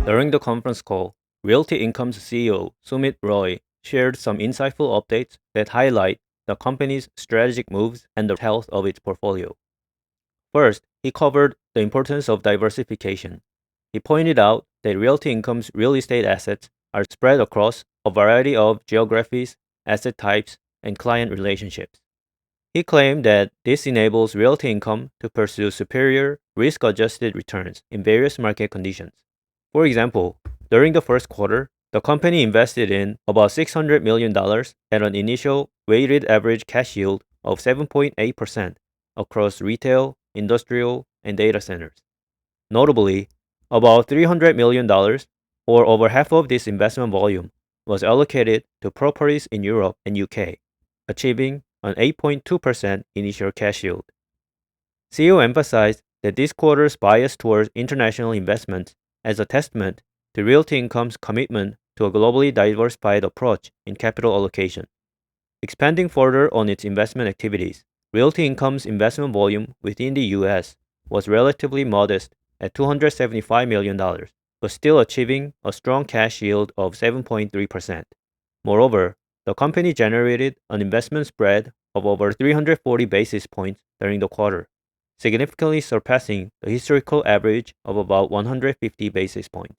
During the conference call, Realty Income's CEO, Sumit Roy, shared some insightful updates that highlight the company's strategic moves and the health of its portfolio. First, he covered the importance of diversification. He pointed out that Realty Income's real estate assets are spread across a variety of geographies, asset types, and client relationships. He claimed that this enables Realty Income to pursue superior risk-adjusted returns in various market conditions. For example, during the first quarter, the company invested in about $600 million at an initial weighted average cash yield of 7.8% across retail, industrial, and data centers. Notably, about $300 million, or over half of this investment volume, was allocated to properties in Europe and UK, achieving an 8.2% initial cash yield. CEO emphasized that this quarter's bias towards international investments as a testament to Realty Income's commitment to a globally diversified approach in capital allocation. Expanding further on its investment activities, Realty Income's investment volume within the US was relatively modest at $275 million, but still achieving a strong cash yield of 7.3%. Moreover, the company generated an investment spread of over 340 basis points during the quarter, significantly surpassing the historical average of about 150 basis points.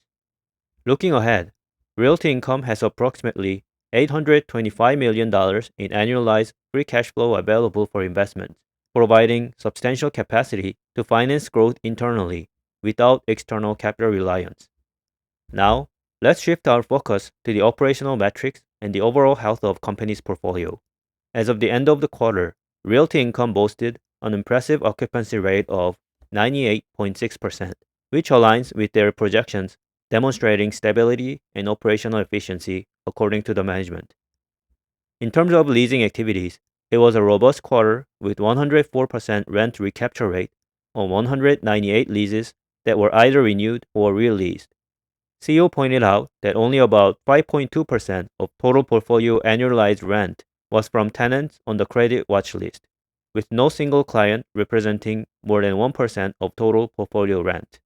Looking ahead, Realty Income has approximately $825 million in annualized free cash flow available for investment, providing substantial capacity to finance growth internally without external capital reliance. Now, let's shift our focus to the operational metrics and the overall health of company's portfolio. As of the end of the quarter, Realty Income boasted an impressive occupancy rate of 98.6%, which aligns with their projections, demonstrating stability and operational efficiency according to the management. In terms of leasing activities, it was a robust quarter with 104% rent recapture rate on 198 leases that were either renewed or re-leased. CEO pointed out that only about 5.2% of total portfolio annualized rent was from tenants on the credit watch list, with no single client representing more than 1% of total portfolio rent.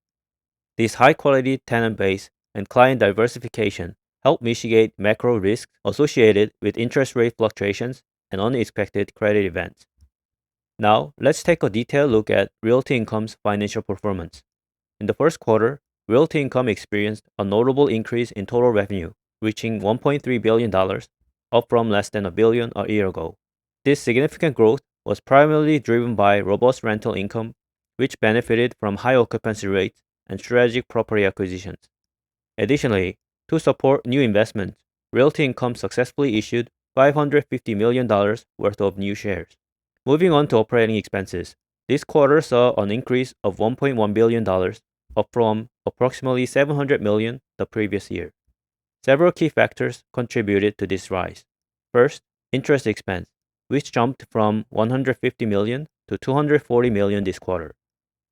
This high-quality tenant base and client diversification help mitigate macro risks associated with interest rate fluctuations and unexpected credit events. Now, let's take a detailed look at Realty Income's financial performance. In the first quarter, Realty Income experienced a notable increase in total revenue, reaching $1.3 billion, up from less than $1 billion a year ago. This significant growth was primarily driven by robust rental income, which benefited from high occupancy rates and strategic property acquisitions. Additionally, to support new investments, Realty Income successfully issued $550 million worth of new shares. Moving on to operating expenses, this quarter saw an increase of $1.1 billion, up from approximately $700 million the previous year. Several key factors contributed to this rise. First, interest expense, which jumped from $150 million to $240 million this quarter.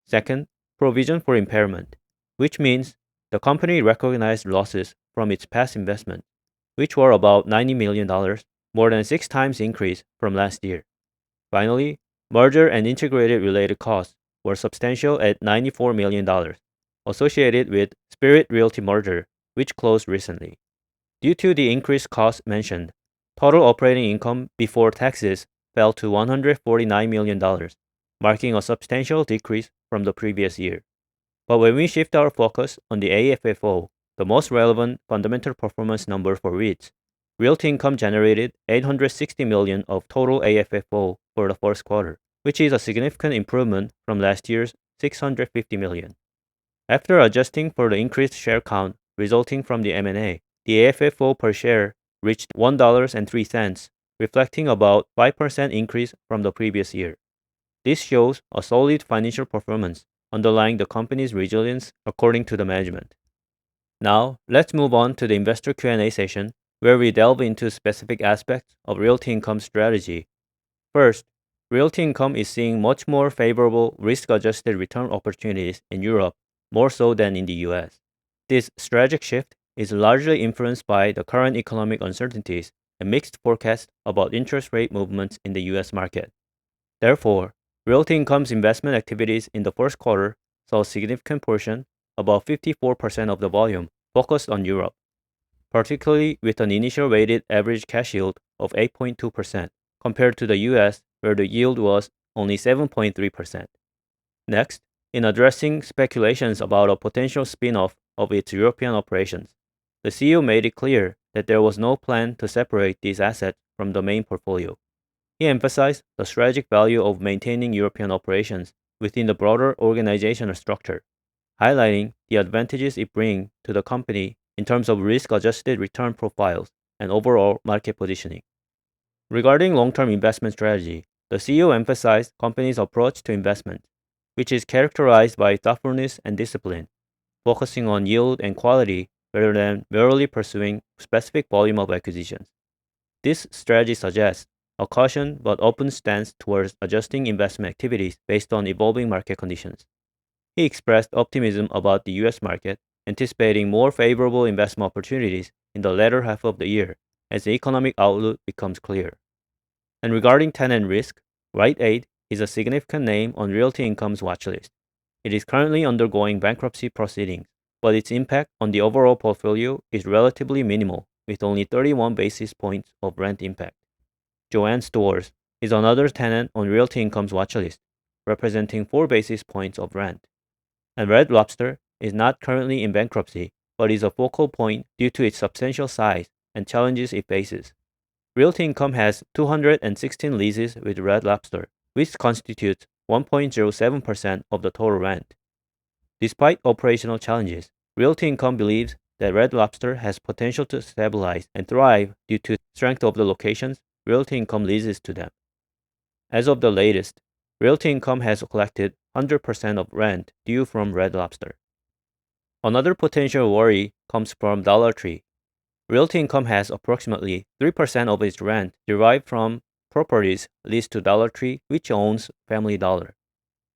Second, provision for impairment, which means the company recognized losses from its past investment, which were about $90 million, more than 6 times increase from last year. Finally, merger and integrated related costs were substantial at $94 million, associated with Spirit Realty merger, which closed recently. Due to the increased costs mentioned, total operating income before taxes fell to $149 million, marking a substantial decrease from the previous year. But when we shift our focus on the AFFO, the most relevant fundamental performance number for REITs, Realty Income generated $860 million of total AFFO for the first quarter, which is a significant improvement from last year's $650 million. After adjusting for the increased share count resulting from the M&A, the AFFO per share reached $1.03, reflecting about 5% increase from the previous year. This shows a solid financial performance underlying the company's resilience according to the management. Now, let's move on to the investor Q&A session, where we delve into specific aspects of Realty Income's strategy. First, Realty Income is seeing much more favorable risk-adjusted return opportunities in Europe, more so than in the US. This strategic shift is largely influenced by the current economic uncertainties and mixed forecasts about interest rate movements in the US market. Therefore, Realty Income's investment activities in the first quarter saw a significant portion, about 54% of the volume, focused on Europe, particularly with an initial weighted average cash yield of 8.2% compared to the US, where the yield was only 7.3%. Next, in addressing speculations about a potential spin-off of its European operations, the CEO made it clear that there was no plan to separate these assets from the main portfolio. He emphasized the strategic value of maintaining European operations within the broader organizational structure, highlighting the advantages it brings to the company in terms of risk-adjusted return profiles and overall market positioning. Regarding long-term investment strategy, the CEO emphasized the company's approach to investment, which is characterized by thoughtfulness and discipline, focusing on yield and quality rather than merely pursuing specific volume of acquisitions. This strategy suggests a caution but open stance towards adjusting investment activities based on evolving market conditions. He expressed optimism about the US market, anticipating more favorable investment opportunities in the latter half of the year as the economic outlook becomes clear. And regarding tenant risk, Rite Aid is a significant name on Realty Income's watchlist. It is currently undergoing bankruptcy proceedings, but its impact on the overall portfolio is relatively minimal, with only 31 basis points of rent impact. Joann Stores is another tenant on Realty Income's watchlist, representing 4 basis points of rent. And Red Lobster is not currently in bankruptcy, but is a focal point due to its substantial size and challenges it faces. Realty Income has 216 leases with Red Lobster, which constitutes 1.07% of the total rent. Despite operational challenges, Realty Income believes that Red Lobster has potential to stabilize and thrive due to the strength of the locations Realty Income leases to them. As of the latest, Realty Income has collected 100% of rent due from Red Lobster. Another potential worry comes from Dollar Tree. Realty Income has approximately 3% of its rent derived from properties leased to Dollar Tree, which owns Family Dollar.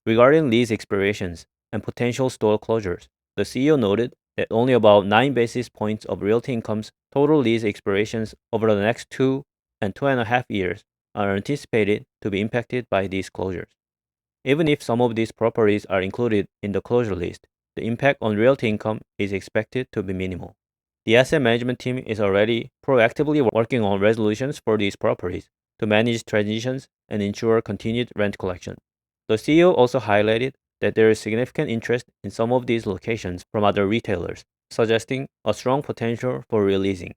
Regarding lease expirations and potential store closures, the CEO noted that only about 9 basis points of Realty Income's total lease expirations over the next 2 and 2.5 years are anticipated to be impacted by these closures. Even if some of these properties are included in the closure list, the impact on Realty Income is expected to be minimal. The asset management team is already proactively working on resolutions for these properties to manage transitions and ensure continued rent collection. The CEO also highlighted that there is significant interest in some of these locations from other retailers, suggesting a strong potential for releasing.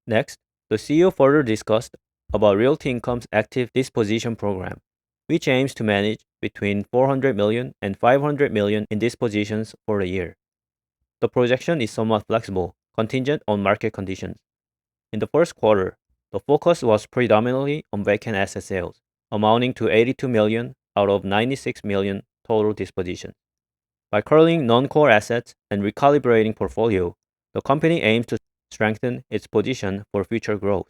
Next, the CEO further discussed about Realty Income's active disposition program, which aims to manage between $400 million and $500 million in dispositions for the year. The projection is somewhat flexible, contingent on market conditions. In the first quarter, the focus was predominantly on vacant asset sales, amounting to $82 million out of $96 million total dispositions. By culling non-core assets and recalibrating portfolio, the company aims to strengthen its position for future growth.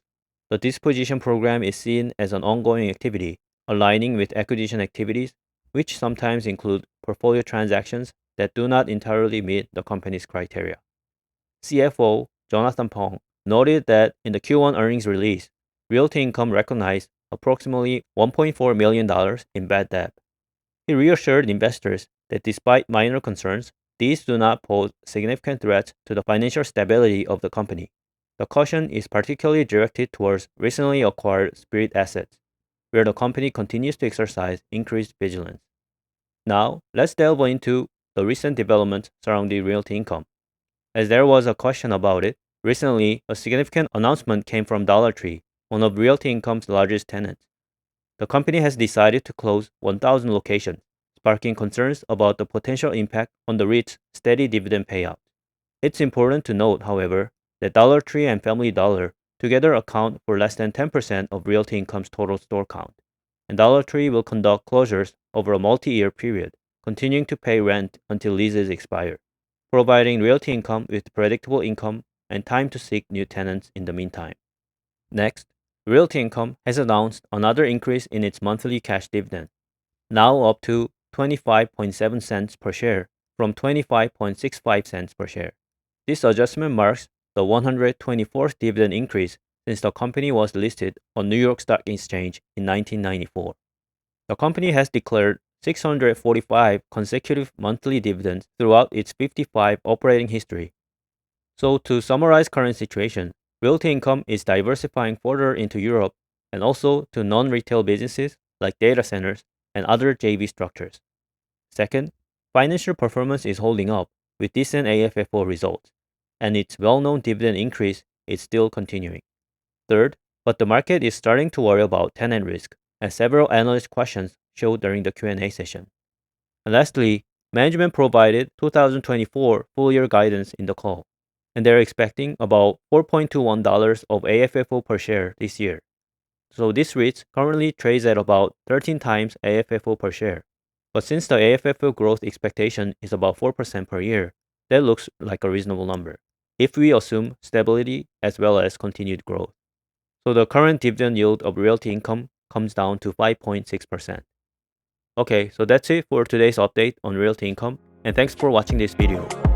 The disposition program is seen as an ongoing activity, aligning with acquisition activities, which sometimes include portfolio transactions that do not entirely meet the company's criteria. CFO Jonathan Pong noted that in the Q1 earnings release, Realty Income recognized approximately $1.4 million in bad debt. He reassured investors that despite minor concerns, these do not pose significant threats to the financial stability of the company. The caution is particularly directed towards recently acquired Spirit assets, where the company continues to exercise increased vigilance. Now, let's delve into the recent developments surrounding Realty Income. As there was a question about it, recently a significant announcement came from Dollar Tree, one of Realty Income's largest tenants. The company has decided to close 1,000 locations, sparking concerns about the potential impact on the REIT's steady dividend payout. It's important to note, however, that Dollar Tree and Family Dollar together account for less than 10% of Realty Income's total store count, and Dollar Tree will conduct closures over a multi-year period, continuing to pay rent until leases expire, providing Realty Income with predictable income and time to seek new tenants in the meantime. Next, Realty Income has announced another increase in its monthly cash dividend, now up to 25.7 cents per share from 25.65 cents per share. This adjustment marks the 124th dividend increase since the company was listed on New York Stock Exchange in 1994. The company has declared 645 consecutive monthly dividends throughout its 55 operating history. So to summarize current situation, Realty Income is diversifying further into Europe and also to non-retail businesses like data centers and other JV structures. Second, financial performance is holding up with decent AFFO results, and its well-known dividend increase is still continuing. Third, but the market is starting to worry about tenant risk, as several analyst questions showed during the Q&A session. And lastly, management provided 2024 full-year guidance in the call, and they're expecting about $4.21 of AFFO per share this year. So this REIT currently trades at about 13 times AFFO per share. But since the AFFO growth expectation is about 4% per year, that looks like a reasonable number, if we assume stability as well as continued growth. So the current dividend yield of Realty Income comes down to 5.6%. Okay, so that's it for today's update on Realty Income, and thanks for watching this video.